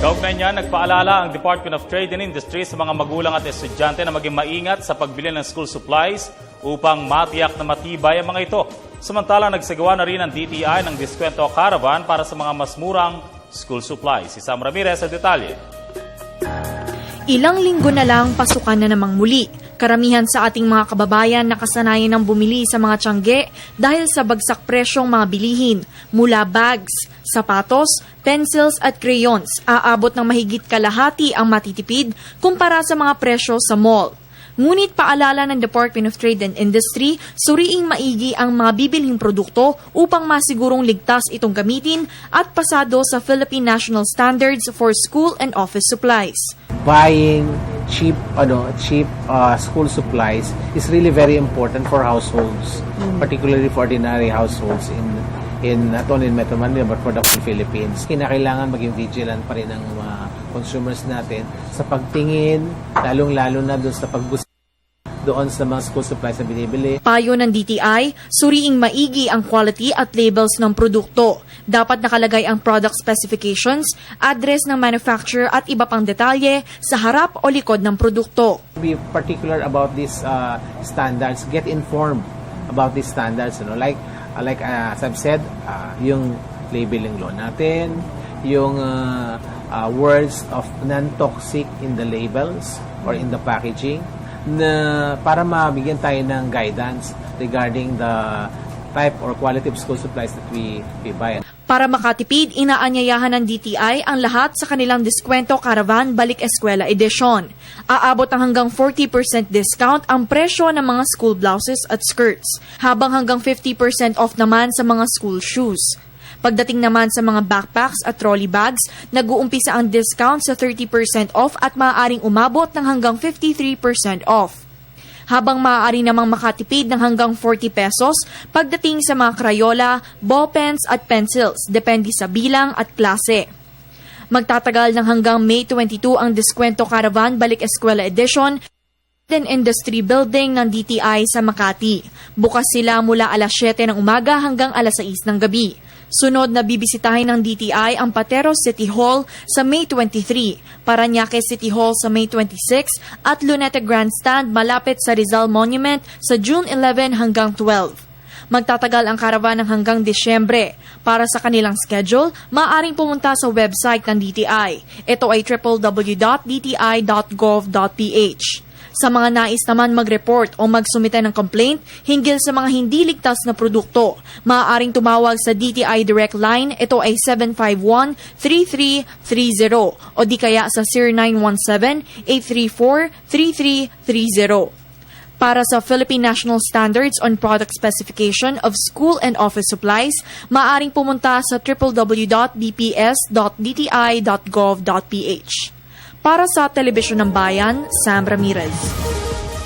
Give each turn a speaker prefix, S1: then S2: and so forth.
S1: Kaugnay niya, nagpaalala ang Department of Trade and Industry sa mga magulang at estudyante na maging maingat sa pagbili ng school supplies upang matiyak na matibay ang mga ito. Samantala, nagsagawa na rin ang DTI ng Diskwento Caravan para sa mga mas murang school supplies. Si Sam Ramirez sa detalye.
S2: Ilang linggo na lang, pasukan na namang muli. Karamihan sa ating mga kababayan nakasanayan ng bumili sa mga tiyangge dahil sa bagsak presyong mga bilihin. Mula bags, sapatos, pencils at crayons, aabot ng mahigit kalahati ang matitipid kumpara sa mga presyo sa mall. Ngunit paalala ng Department of Trade and Industry, suriing maigi ang mga bibilhing produkto upang masigurong ligtas itong gamitin at pasado sa Philippine National Standards for School and Office Supplies.
S3: Buying cheap school supplies is really very important for households, particularly for ordinary households in not only in Metro Manila but for the Philippines. Kinakailangan maging vigilant pa rin ang mga consumers natin sa pagtingin, lalong-lalo na doon sa doon sa mga school supplies na binibili.
S2: Payo ng DTI, suriing maigi ang quality at labels ng produkto. Dapat nakalagay ang product specifications, address ng manufacturer at iba pang detalye sa harap o likod ng produkto.
S3: Be particular about these standards, get informed about these standards. Like as I've said, yung labeling law natin, yung words of non-toxic in the labels or in the packaging, na para mabigyan tayo ng guidance regarding the type or quality of school supplies that we buy.
S2: Para makatipid, inaanyayahan ng DTI ang lahat sa kanilang Diskwento Caravan Balik Eskwela Edition. Aabot ng hanggang 40% discount ang presyo ng mga school blouses at skirts, habang hanggang 50% off naman sa mga school shoes. Pagdating naman sa mga backpacks at trolley bags, nag-uumpisa ang discount sa 30% off at maaaring umabot ng hanggang 53% off. Habang maaari namang makatipid ng hanggang 40 pesos pagdating sa mga Crayola, ballpens at pencils, depende sa bilang at klase. Magtatagal ng hanggang May 22 ang Diskwento Caravan Balik Eskwela Edition and Industry Building ng DTI sa Makati. Bukas sila mula alas 7 ng umaga hanggang alas 6 ng gabi. Sunod na bibisitahin ng DTI ang Pateros City Hall sa May 23, Parañaque City Hall sa May 26 at Luneta Grandstand malapit sa Rizal Monument sa June 11 hanggang 12. Magtatagal ang karavan ng hanggang Disyembre. Para sa kanilang schedule, maaaring pumunta sa website ng DTI. Ito ay www.dti.gov.ph. Sa mga nais naman mag-report o magsumite ng complaint hinggil sa mga hindi ligtas na produkto, maaaring tumawag sa DTI Direct Line, ito ay 751-3330 o di kaya sa 0917-834-3330. Para sa Philippine National Standards on Product Specification of School and Office Supplies, maaaring pumunta sa www.bps.dti.gov.ph. Para sa Telebisyon ng Bayan, Sam Ramirez.